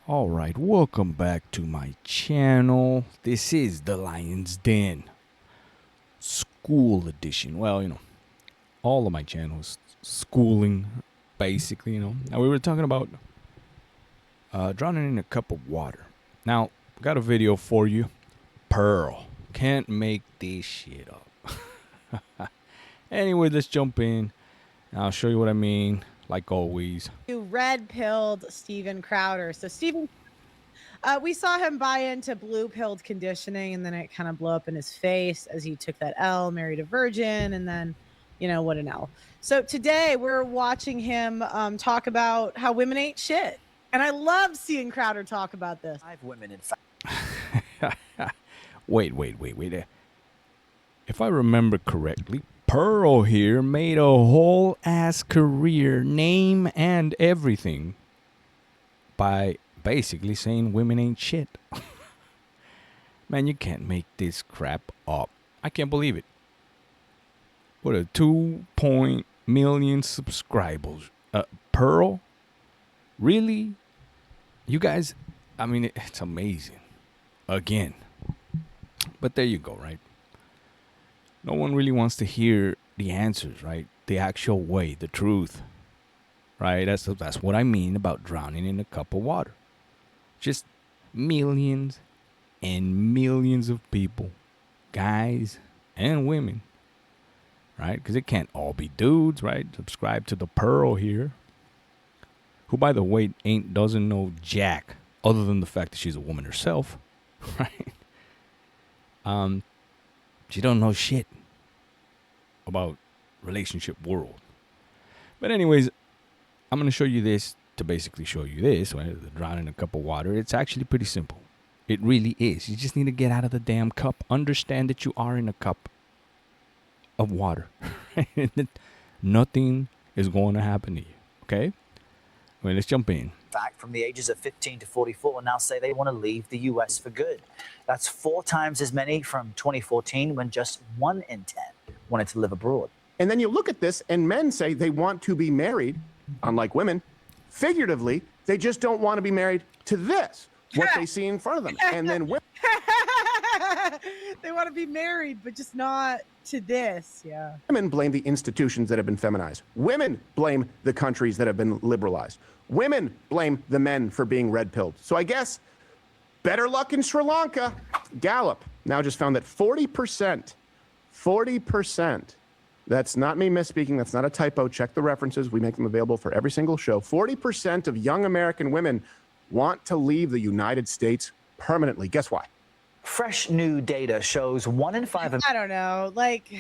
Alright, welcome back to my channel. This is the Lion's Den School Edition. Well, all of my channels schooling, basically, Now we were talking about drowning in a cup of water. Now, got a video for you. Pearl. Can't make this shit up. Anyway, let's jump in. I'll show you what I mean, like always. You red-pilled Steven Crowder. So Steven, we saw him buy into blue-pilled conditioning, and then it kind of blew up in his face as he took that L, married a virgin, and then, what an L. So today we're watching him talk about how women ain't shit. And I love seeing Crowder talk about this. 5 women, in fact. Wait. If I remember correctly, Pearl here made a whole ass career, name and everything, by basically saying women ain't shit. Man, you can't make this crap up. I can't believe it. What a 2.000,000 subscribers. Pearl? Really? You guys, I mean, it's amazing. Again. But there you go, right? No one really wants to hear the answers, right? The actual way, the truth. Right? That's what I mean about drowning in a cup of water. Just millions and millions of people, guys and women, right? Because it can't all be dudes, right? Subscribe to the Pearl here, who, by the way, doesn't know jack other than the fact that she's a woman herself, right? She don't know shit about relationship world. But anyways, I'm going to show you this to basically show you this, right? The drowning in a cup of water. It's actually pretty simple. It really is. You just need to get out of the damn cup. Understand that you are in a cup of water. Nothing is going to happen to you. Okay? Well, let's jump in. Fact, from the ages of 15 to 44 will now say they want to leave the U.S. for good. That's 4 times as many from 2014, when just 1 in 10 wanted to live abroad. And then you look at this, and men say they want to be married, unlike women. Figuratively, they just don't want to be married to this, what they see in front of them. And then women They want to be married, but just not to this. Yeah. Women blame the institutions that have been feminized. Women blame the countries that have been liberalized. Women blame the men for being red-pilled. So I guess better luck in Sri Lanka. Gallup now just found that 40%, that's not me misspeaking, that's not a typo, check the references, we make them available for every single show. 40% of young American women want to leave the United States permanently. Guess why? Fresh new data shows 1 in 5 I don't know. Like,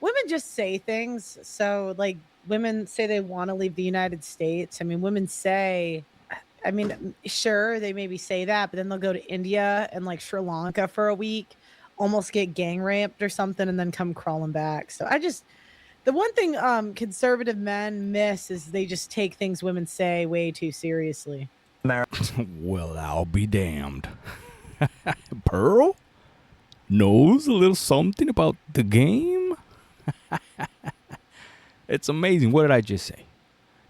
women just say things. So, like, women say they want to leave the United States. I mean, women say, sure, they maybe say that, but then they'll go to India and like Sri Lanka for a week, almost get gang raped or something, and then come crawling back. So the one thing conservative men miss is they just take things women say way too seriously. Well, I'll be damned. Pearl knows a little something about the game. It's amazing. What did I just say?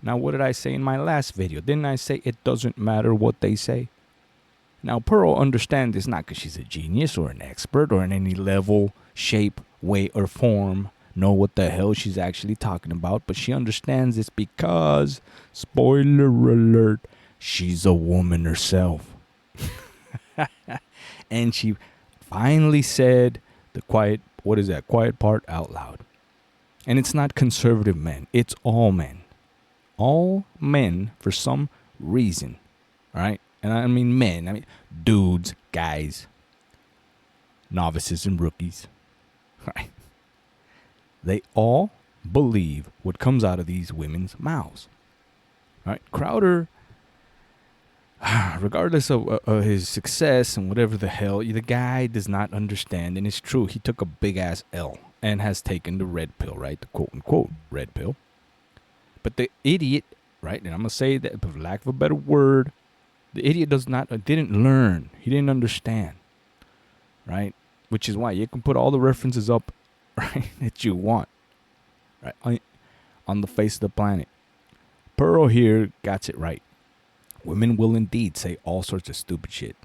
Now, what did I say in my last video? Didn't I say it doesn't matter what they say? Now, Pearl understands this not because she's a genius or an expert or in any level, shape, way, or form know what the hell she's actually talking about, but she understands this because, spoiler alert, she's a woman herself. And she finally said the quiet part out loud. And it's not conservative men. It's all men. All men for some reason. All right? And I mean men. I mean dudes, guys, novices and rookies. Right? They all believe what comes out of these women's mouths. All right? Crowder, regardless of his success and whatever the hell, the guy does not understand. And it's true, he took a big ass L and has taken the red pill, right? The quote unquote red pill. But the idiot, right? And I'm going to say that for lack of a better word, the idiot didn't learn. He didn't understand, right? Which is why you can put all the references up, right, that you want, right, on the face of the planet. Pearl here got it right. Women will indeed say all sorts of stupid shit.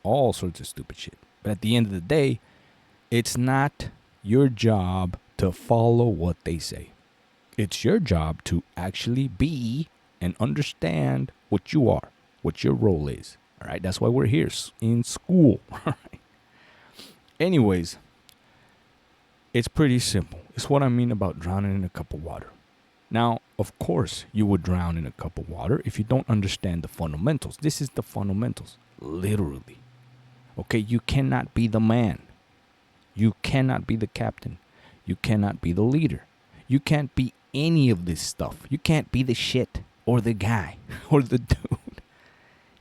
All sorts of stupid shit. But at the end of the day, it's not your job to follow what they say. It's your job to actually be and understand what you are, what your role is. All right, that's why we're here in school. All right. Anyways, it's pretty simple. It's what I mean about drowning in a cup of water. Now, of course, you would drown in a cup of water if you don't understand the fundamentals. This is the fundamentals, literally. Okay, you cannot be the man. You cannot be the captain. You cannot be the leader. You can't be any of this stuff. You can't be the shit or the guy or the dude.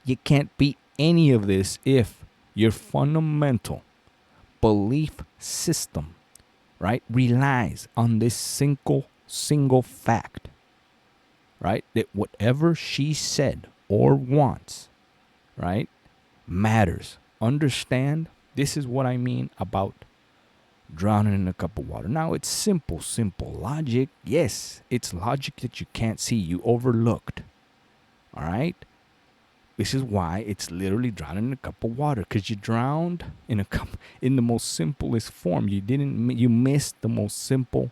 You can't be any of this if your fundamental belief system, right, relies on this single fact, right, that whatever she said or wants, right, matters. Understand? This is what I mean about drowning in a cup of water. Now, it's simple logic. Yes, it's logic that you can't see, you overlooked. All right? This is why it's literally drowning in a cup of water, because you drowned in a cup in the most simplest form. You missed the most simple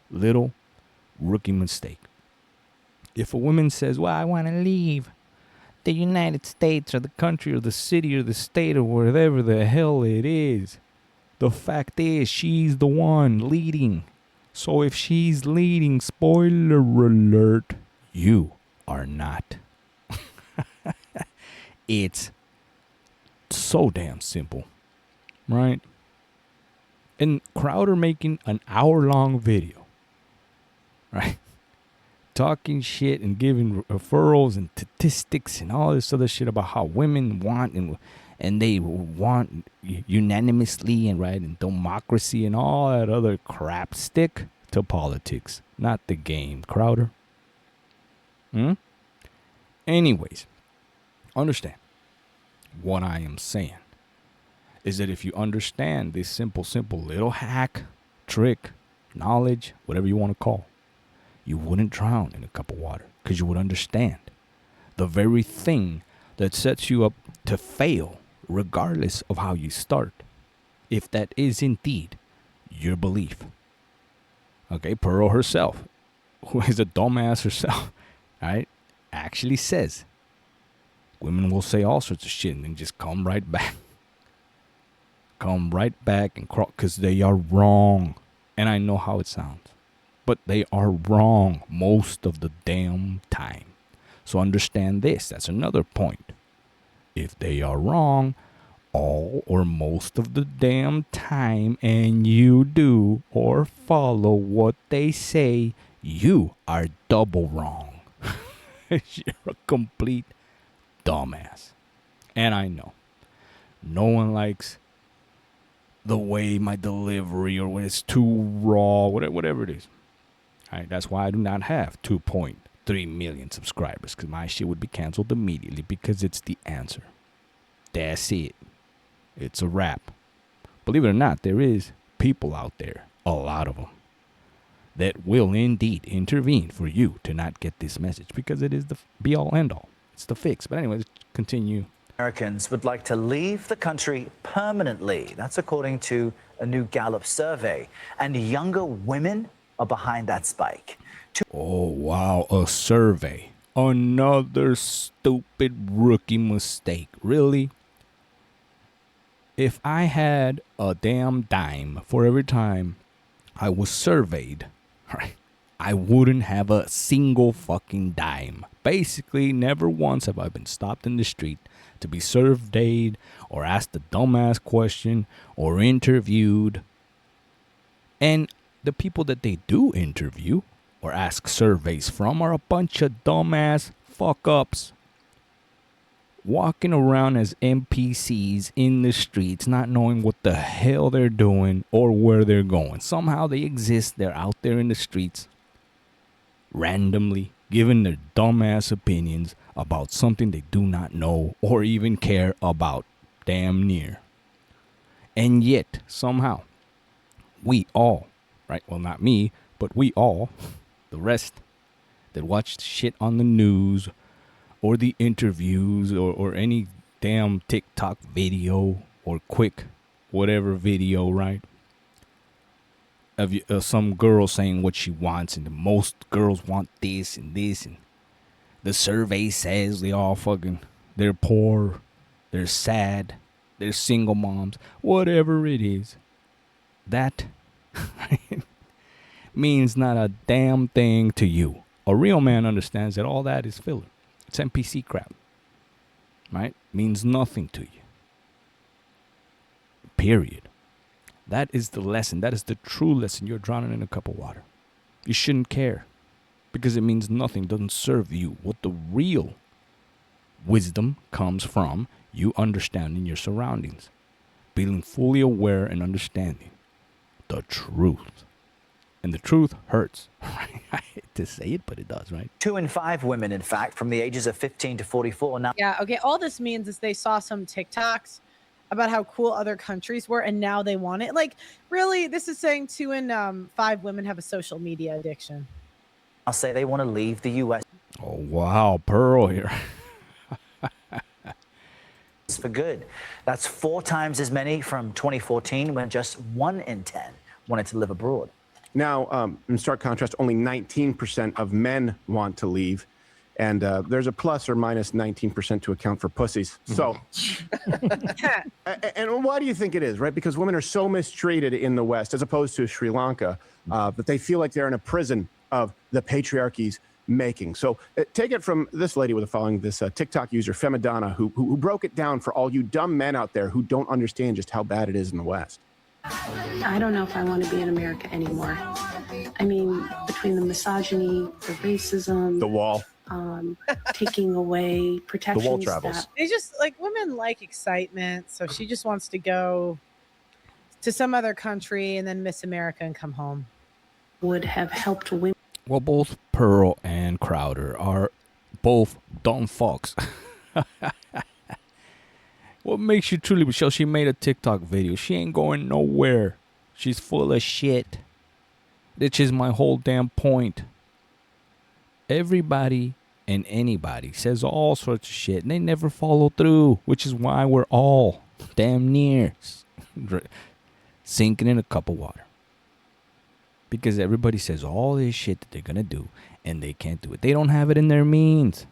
little rookie mistake. If a woman says, well, I want to leave the United States or the country or the city or the state or whatever the hell it is, the fact is she's the one leading. So if she's leading, spoiler alert, you are not. It's so damn simple, right? And Crowder making an hour-long video, right? Talking shit and giving referrals and statistics and all this other shit about how women want and they want unanimously and right and democracy and all that other crap. Stick to politics, not the game, Crowder. Anyways, understand what I am saying is that if you understand this simple little hack, trick, knowledge, whatever you want to call, you wouldn't drown in a cup of water because you would understand the very thing that sets you up to fail regardless of how you start, if that is indeed your belief. Okay, Pearl herself, who is a dumbass herself, right, actually says women will say all sorts of shit and then just come right back. Come right back and crawl because they are wrong. And I know how it sounds, but they are wrong most of the damn time. So understand this. That's another point. If they are wrong all or most of the damn time and you do or follow what they say, you are double wrong. You're a complete dumbass. And I know no one likes the way my delivery or when it's too raw, whatever it is. All right, that's why I do not have 2.3 million subscribers, because my shit would be canceled immediately because it's the answer. That's it. It's a wrap. Believe it or not, there is people out there, a lot of them, that will indeed intervene for you to not get this message because it is the be all end all. It's the fix. But anyway, let's continue. Americans would like to leave the country permanently. That's according to a new Gallup survey. And younger women are behind that spike. Oh, wow. A survey. Another stupid rookie mistake. Really? If I had a damn dime for every time I was surveyed, right, I wouldn't have a single fucking dime. Basically, never once have I been stopped in the street to be surveyed or asked a dumbass question or interviewed. And the people that they do interview or ask surveys from are a bunch of dumbass fuck-ups walking around as NPCs in the streets, not knowing what the hell they're doing or where they're going. Somehow they exist. They're out there in the streets randomly giving their dumbass opinions about something they do not know or even care about damn near. And yet, somehow, we all, right, well, not me, but we all, the rest that watch shit on the news or the interviews or any damn TikTok video or quick whatever video, right? Of some girl saying what she wants, and most girls want this and this, and the survey says they're poor, they're sad, they're single moms, whatever it is. That means not a damn thing to you. A real man understands that all that is filler. It's NPC crap. Right? Means nothing to you. Period. That is the lesson. That is the true lesson. You're drowning in a cup of water. You shouldn't care because it means nothing, doesn't serve you. What the real wisdom comes from you understanding your surroundings, being fully aware and understanding the truth. And the truth hurts. I hate to say it, but it does, right? 2 in 5 women, in fact, from the ages of 15 to 44 now Yeah, okay. All this means is they saw some TikToks about how cool other countries were, and now they want it. Like, really, this is saying 2 in 5 women have a social media addiction. I'll say they want to leave the U.S. Oh, wow. Pearl here. for good. That's 4 times as many from 2014 when just 1 in 10 wanted to live abroad. Now, in stark contrast, only 19% of men want to leave. And there's a plus or minus 19% to account for pussies. So, and why do you think it is, right? Because women are so mistreated in the West, as opposed to Sri Lanka, that they feel like they're in a prison of the patriarchy's making. So take it from this lady with a following, this TikTok user, Femidana, who broke it down for all you dumb men out there who don't understand just how bad it is in the West. I don't know if I want to be in America anymore. I mean, between the misogyny, the racism, The wall. taking away protections. The wall travels. They just, like, women like excitement, so she just wants to go to some other country and then miss America and come home. Would have helped women. Well, both Pearl and Crowder are both dumb fucks. What makes you truly Michelle? She made a TikTok video. She ain't going nowhere. She's full of shit. Which is my whole damn point. Everybody and anybody says all sorts of shit and they never follow through, which is why we're all damn near sinking in a cup of water. Because everybody says all this shit that they're gonna do and they can't do it. They don't have it in their means.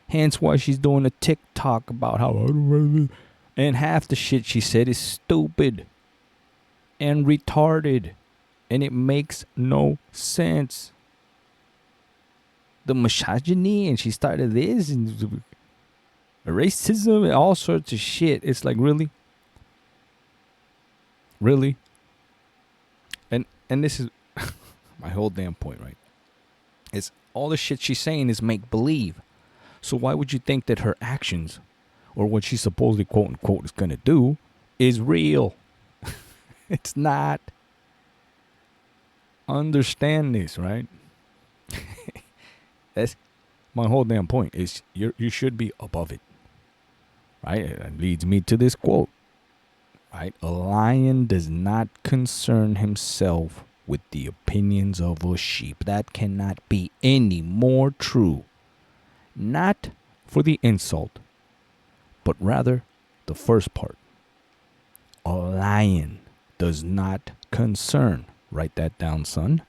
Hence why she's doing a TikTok about how, and half the shit she said is stupid and retarded and it makes no sense. The misogyny, and she started this and racism and all sorts of shit. It's like, really? Really? And this is my whole damn point, right? It's all the shit she's saying is make believe. So why would you think that her actions or what she supposedly quote unquote is gonna do is real? It's not. Understand this, right? That's my whole damn point. Is you should be above it, right? It leads me to this quote, right? A lion does not concern himself with the opinions of a sheep. That cannot be any more true. Not for the insult, but rather the first part. A lion does not concern. Write that down, son.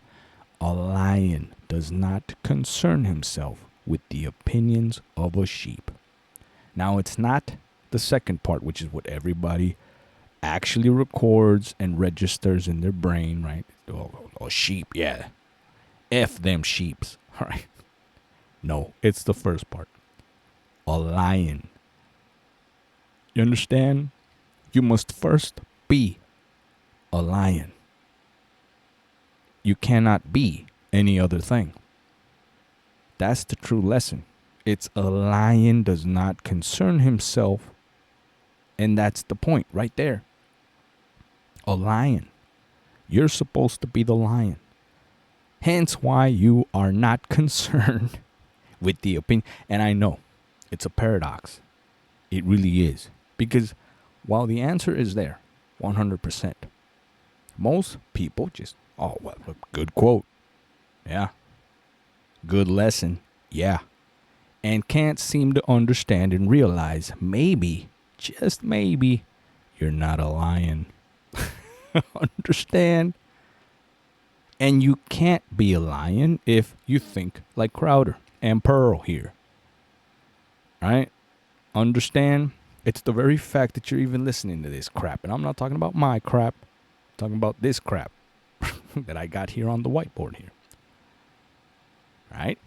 A lion does not concern himself with the opinions of a sheep. Now, it's not the second part, which is what everybody actually records and registers in their brain, right? Oh, sheep, yeah. F them sheeps, all right? No, it's the first part. A lion. You understand? You must first be a lion. You cannot be any other thing. That's the true lesson. It's a lion does not concern himself. And that's the point right there. A lion. You're supposed to be the lion. Hence why you are not concerned with the opinion. And I know it's a paradox. It really is. Because while the answer is there, 100%, most people just, oh, well, good quote. Yeah. Good lesson. Yeah. and can't seem to understand and realize maybe, just maybe, you're not a lion. Understand? And you can't be a lion if you think like Crowder and Pearl here. Right? Understand? It's the very fact that you're even listening to this crap. And I'm not talking about my crap. I'm talking about this crap that I got here on the whiteboard here. Right?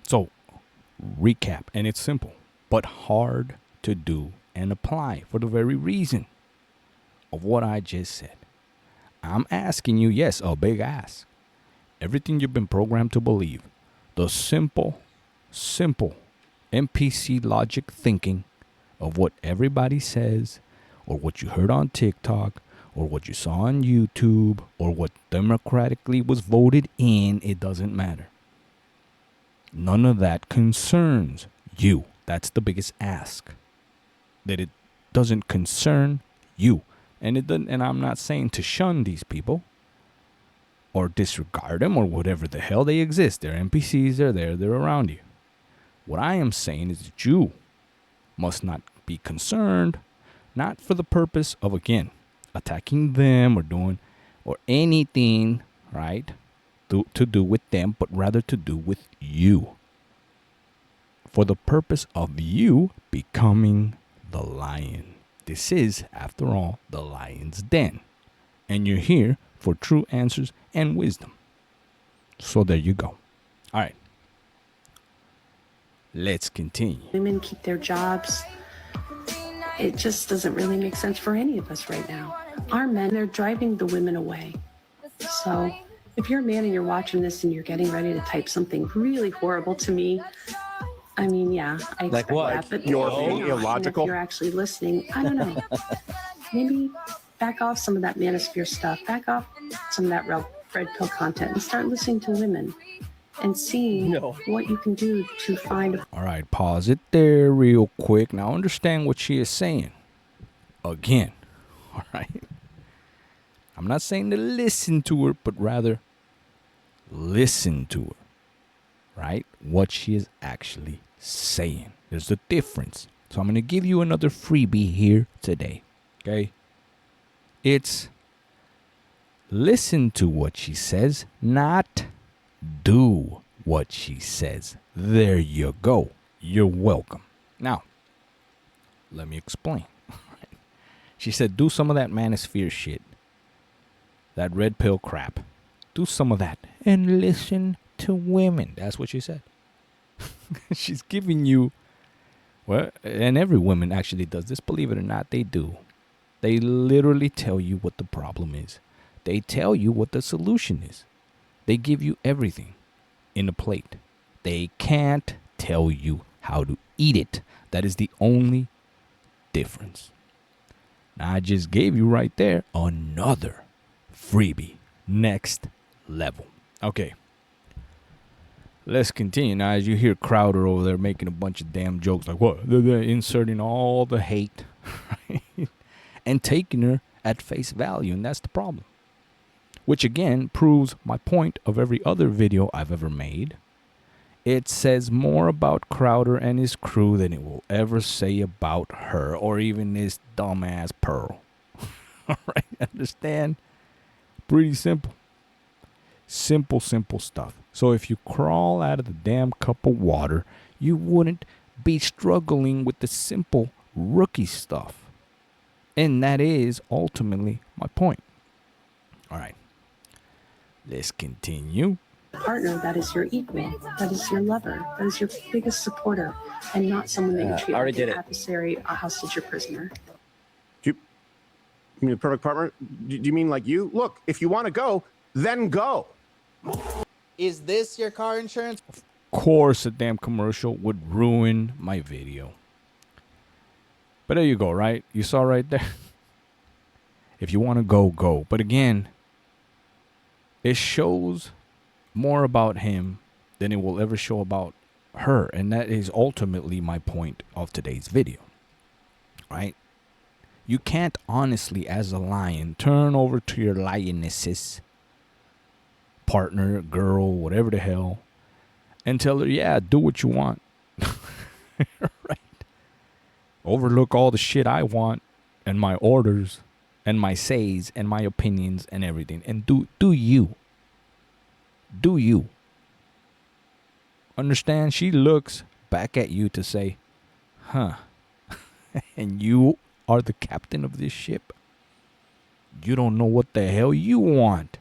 So, recap. And it's simple, but hard to do and apply for the very reason of what I just said. I'm asking you, yes, a big ask. Everything you've been programmed to believe. The simple NPC logic thinking of what everybody says, or what you heard on TikTok, or what you saw on YouTube, or what democratically was voted in, it doesn't matter. None of that concerns you. That's the biggest ask. That it doesn't concern you. And it doesn't, and I'm not saying to shun these people or disregard them or whatever the hell they exist. They're NPCs, they're there, they're around you. What I am saying is that you must not be concerned, not for the purpose of, again, attacking them or doing or anything, right, to do with them, but rather to do with you. For the purpose of you becoming the lion. This is, after all, the lion's den. And you're here for true answers and wisdom. So there you go. All right. Let's continue. Women keep their jobs. It just doesn't really make sense for any of us right now. Our men, they're driving the women away. So if you're a man and you're watching this and you're getting ready to type something really horrible to me, I mean, yeah, I expect that. But You're if being not, and illogical? if you're actually listening, I don't know. Maybe back off some of that manosphere stuff. Back off some of that red pill content and start listening to women and seeing what you can do to find a All right, pause it there real quick. Now understand what she is saying. Again, all right? I'm not saying to listen to her, but rather listen to her, right? What she is actually saying. There's a difference. So I'm going to give you another freebie here today, okay? It's listen to what she says, not do what she says. There you go. You're welcome. Now, let me explain. She said, do some of that manosphere shit. That red pill crap. Do some of that. And listen to women. That's what she said. She's giving you, well, and every woman actually does this. Believe it or not, they do. They literally tell you what the problem is. They tell you what the solution is. They give you everything in a plate. They can't tell you how to eat it. That is the only difference. Now, I just gave you right there another freebie. Next level. Okay. Let's continue. Now, as you hear Crowder over there making a bunch of damn jokes like, what? They're inserting all the hate, right? And taking her at face value. And that's the problem. Which, again, proves my point of every other video I've ever made. It says more about Crowder and his crew than it will ever say about her or even this dumbass Pearl. All right, understand? Pretty simple. Simple stuff. So if you crawl out of the damn cup of water, you wouldn't be struggling with the simple rookie stuff. And that is ultimately my point. All right. Let's continue. partner that is your equal, that is your lover, that is your biggest supporter, and not someone that you treat like an adversary, a hostage, or prisoner. You mean the perfect partner? Do you mean like you? Look, if you want to go, then go. Is this your car insurance? Of course, a damn commercial would ruin my video. But there you go, right? You saw right there. If you want to go, go. But again, it shows more about him than it will ever show about her. And that is ultimately my point of today's video. Right? You can't honestly, as a lion, turn over to your lionesses, partner, girl, whatever the hell, and tell her, yeah, do what you want. Right? Overlook all the shit I want and my orders and my says and my opinions and everything. And do you. Do you. Understand? She looks back at you to say, huh, and you are the captain of this ship. You don't know what the hell you want.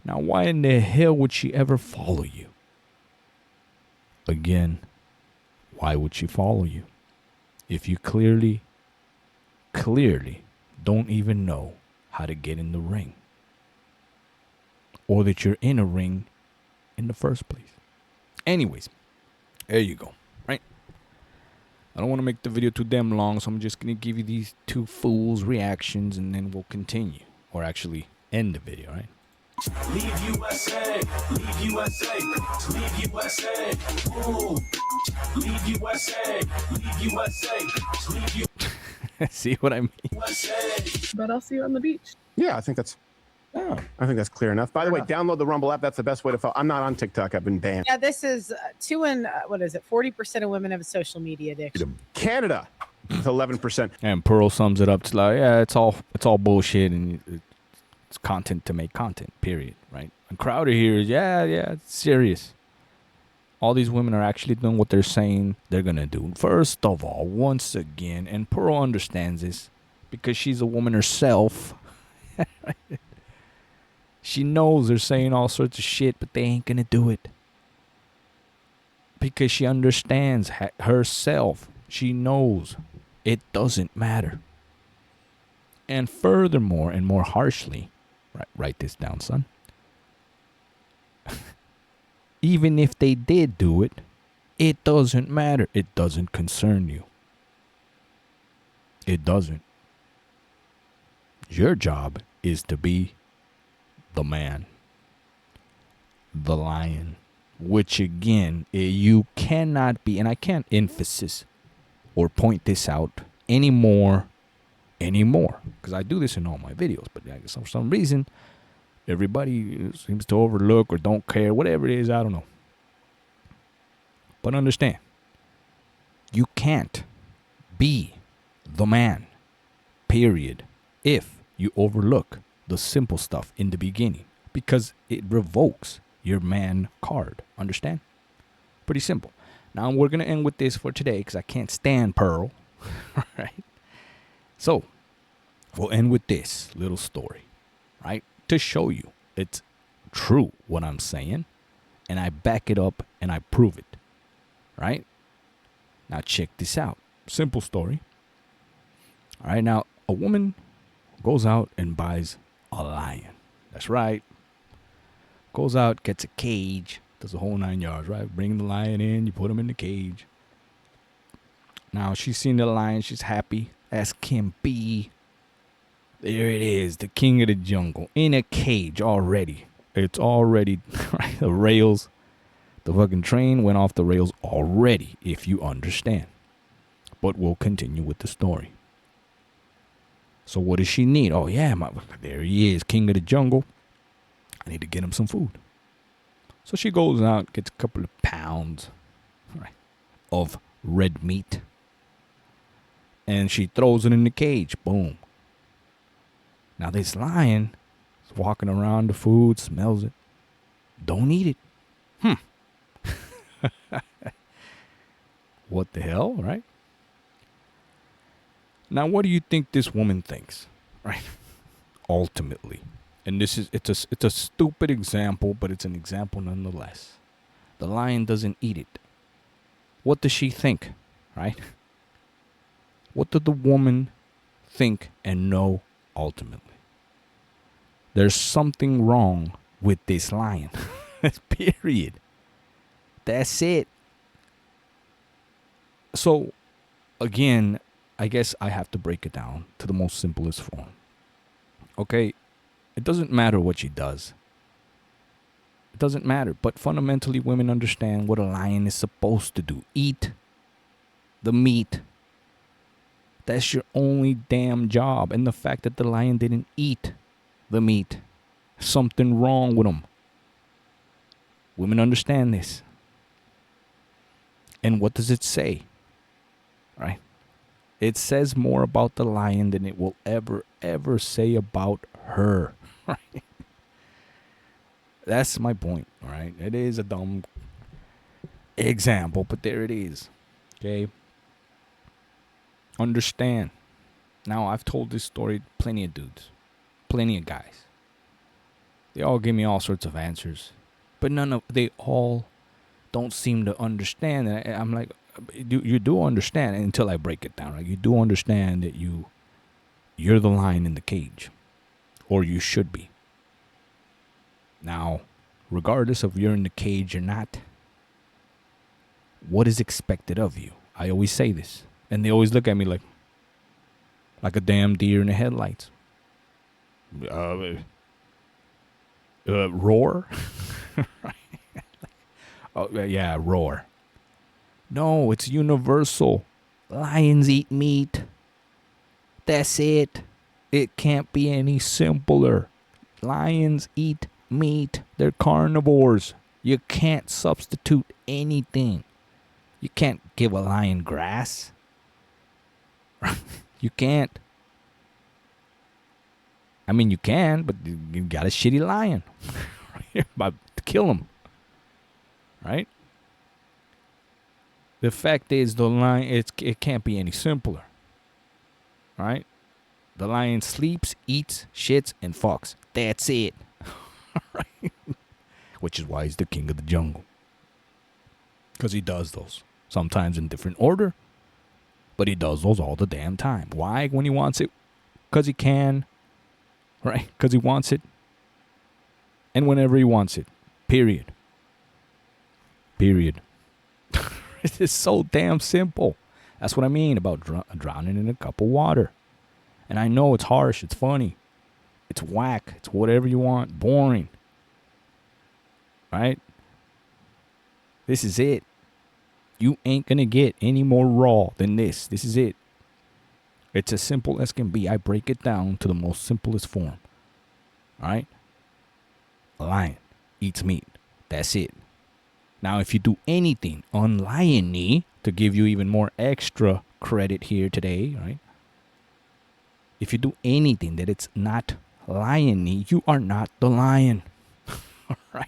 Now, why in the hell would she ever follow you? Again, why would she follow you? If you clearly don't even know how to get in the ring. Or that you're in a ring in the first place. Anyways, there you go, right? I don't want to make the video too damn long, so I'm just going to give you these two fools' reactions, and then we'll continue. Or actually end the video, right? Leave USA, leave USA, leave USA, ooh. Leave USA, leave USA, leave See what I mean? USA. But I'll see you on the beach. Yeah, I think that's clear enough. By the way, download the Rumble app. That's the best way to follow. I'm not on TikTok. I've been banned. Yeah, this is 40% of women have a social media addiction. Canada, with 11%. And Pearl sums it up to like, yeah, it's all bullshit, and it's content to make content, period, right? And Crowder here is, yeah, it's serious. All these women are actually doing what they're saying they're going to do. First of all, once again, and Pearl understands this because she's a woman herself. She knows they're saying all sorts of shit, but they ain't going to do it. Because she understands herself. She knows it doesn't matter. And furthermore, and more harshly, write this down, son. Even if they did do it, it doesn't matter. It doesn't concern you. It doesn't. Your job is to be the man, the lion, which again, you cannot be, and I can't emphasize or point this out anymore, because I do this in all my videos, but for some reason, everybody seems to overlook or don't care, whatever it is, I don't know. But understand, you can't be the man, period, if you overlook the simple stuff in the beginning, because it revokes your man card. Understand? Pretty simple. Now we're going to end with this for today because I can't stand Pearl. All right. So we'll end with this little story, right? To show you it's true what I'm saying, and I back it up and I prove it, right? Now check this out. Simple story. All right. Now a woman goes out and buys a lion. That's right. Goes out, gets a cage, does the whole 9 yards, right? Bring the lion in, you put him in the cage. Now she's seen the lion, she's happy as can be. There it is, the king of the jungle in a cage already. It's already, right? The rails, the fucking train went off the rails already, if you understand. But we'll continue with the story. So what does she need? Oh, yeah, there he is, king of the jungle. I need to get him some food. So she goes out, gets a couple of pounds, right, of red meat. And she throws it in the cage. Boom. Now this lion is walking around the food, smells it. Don't eat it. What the hell, right? Now, what do you think this woman thinks, right? Ultimately, and it's a stupid example, but it's an example nonetheless. The lion doesn't eat it. What does she think, right? What did the woman think and know ultimately? There's something wrong with this lion. Period. That's it. So, again, I guess I have to break it down to the most simplest form. Okay, it doesn't matter what she does. It doesn't matter. But fundamentally, women understand what a lion is supposed to do. Eat the meat. That's your only damn job. And the fact that the lion didn't eat the meat, something wrong with him. Women understand this. And what does it say? Right? It says more about the lion than it will ever say about her. Right? That's my point, right? It is a dumb example, but there it is. Okay? Understand. Now, I've told this story to plenty of dudes, plenty of guys. They all give me all sorts of answers, but they all don't seem to understand. And I'm like, you do understand until I break it down, right? You do understand that you're the lion in the cage, or you should be. Now, regardless of you're in the cage or not, what is expected of you? I always say this, and they always look at me like a damn deer in the headlights. Roar? Oh, yeah, roar. No, it's universal. Lions eat meat. That's it. It can't be any simpler. Lions eat meat. They're carnivores. You can't substitute anything. You can't give a lion grass. You can't. I mean, you can, but you got a shitty lion. You're about to kill him. Right? The fact is, the lion, it can't be any simpler. Right? The lion sleeps, eats, shits, and fucks. That's it. Right? Which is why he's the king of the jungle. Because he does those. Sometimes in different order. But he does those all the damn time. Why? When he wants it? Because he can. Right? Because he wants it. And whenever he wants it. Period. Period. It is so damn simple. That's what I mean about drowning in a cup of water. And I know it's harsh. It's funny. It's whack. It's whatever you want. Boring. Right? This is it. You ain't going to get any more raw than this. This is it. It's as simple as can be. I break it down to the most simplest form. All right? A lion eats meat. That's it. Now, if you do anything unlion-y, to give you even more extra credit here today, right? If you do anything that it's not lion-y, you are not the lion. All right?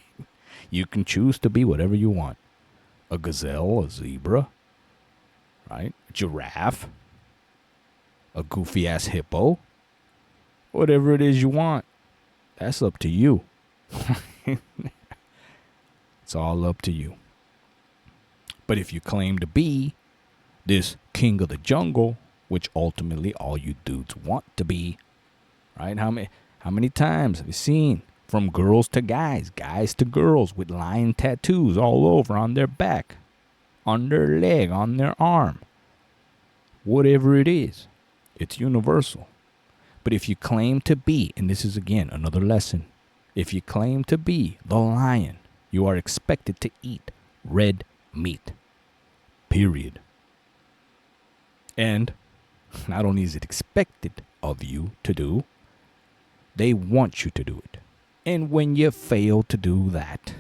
You can choose to be whatever you want. A gazelle, a zebra, right? A giraffe, a goofy-ass hippo, whatever it is you want. That's up to you. It's all up to you. But if you claim to be this king of the jungle, which ultimately all you dudes want to be, right? How many times have you seen from girls to guys, guys to girls with lion tattoos all over on their back, on their leg, on their arm? Whatever it is, it's universal. But if you claim to be, and this is again another lesson, if you claim to be the lion, you are expected to eat red meat. Period. And not only is it expected of you to do, they want you to do it. And when you fail to do that,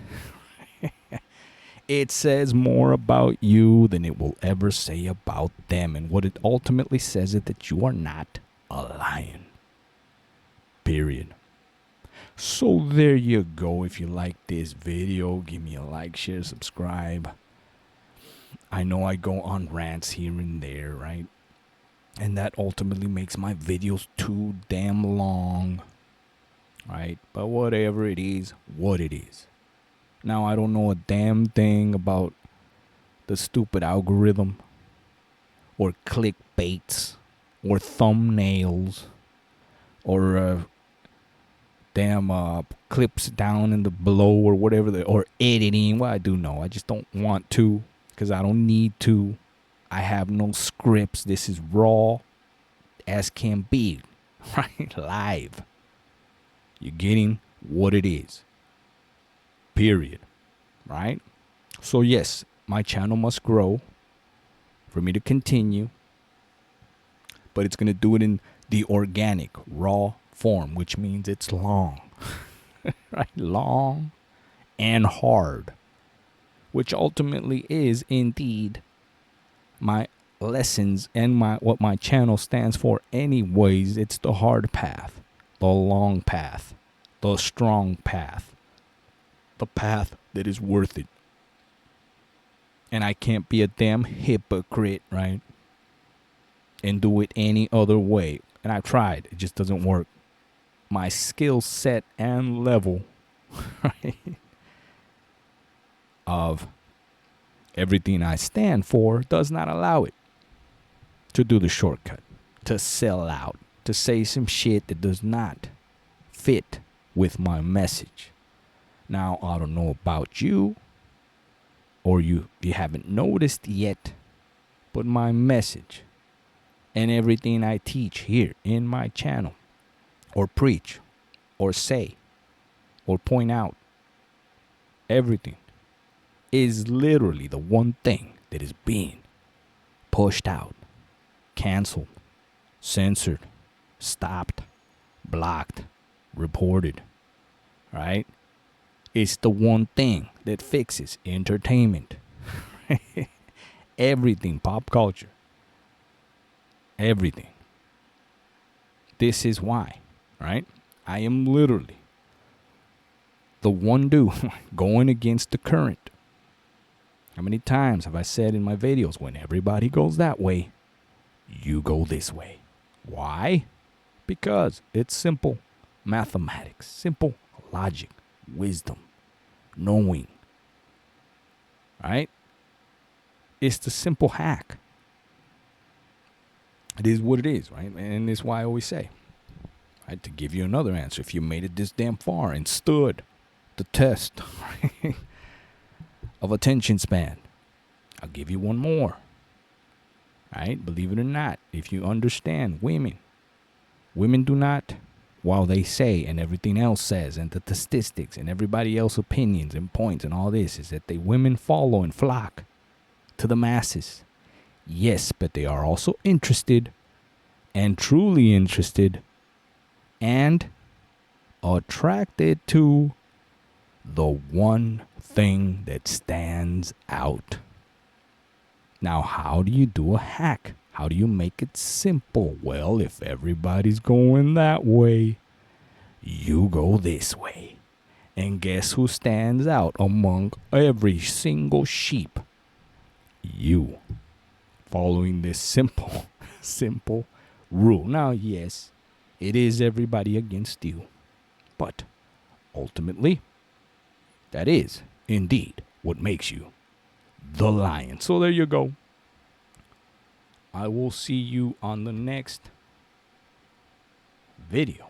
it says more about you than it will ever say about them. And what it ultimately says is that you are not a lion. Period. So there you go. If you like this video, give me a like, share, subscribe. I know I go on rants here and there, right? And that ultimately makes my videos too damn long, right? But whatever it is, what it is. Now, I don't know a damn thing about the stupid algorithm or clickbaits or thumbnails or damn clips down in the below or whatever, or editing. Well, I do know. I just don't want to because I don't need to. I have no scripts. This is raw as can be, right? Live. You're getting what it is. Period. Right? So yes, my channel must grow for me to continue, but it's going to do it in the organic, raw form, which means it's long. Right? Long and hard. which ultimately is indeed my lessons and what my channel stands for anyways. It's the hard path, the long path, the strong path, the path that is worth it. And I can't be a damn hypocrite, right? And do it any other way. And I've tried. It just doesn't work. My skill set and level, right, of everything I stand for does not allow it to do the shortcut, to sell out, to say some shit that does not fit with my message. Now, I don't know about you, or you haven't noticed yet, but my message and everything I teach here in my channel, or preach, or say, or point out, everything is literally the one thing that is being pushed out, canceled, censored, stopped, blocked, reported, right? It's the one thing that fixes entertainment. Everything, pop culture. Everything. This is why, right? I am literally the one dude going against the current. How many times have I said in my videos, when everybody goes that way, you go this way? Why? Because it's simple mathematics, simple logic, wisdom, knowing, right? It's the simple hack. It is what it is, right? And it's why I always say, right, to give you another answer, if you made it this damn far and stood the test, right, of attention span, I'll give you one more, right? Believe it or not, if you understand women do not, while they say and everything else says, and the statistics and everybody else's opinions and points and all this, is that women follow and flock to the masses. Yes, but they are also interested, and truly interested, and attracted to the one thing that stands out. Now, how do you do a hack? How do you make it simple? Well, if everybody's going that way, you go this way. And guess who stands out among every single sheep? You. Following this simple rule. Now, yes, it is everybody against you. But ultimately, that is indeed what makes you the lion. So there you go. I will see you on the next video.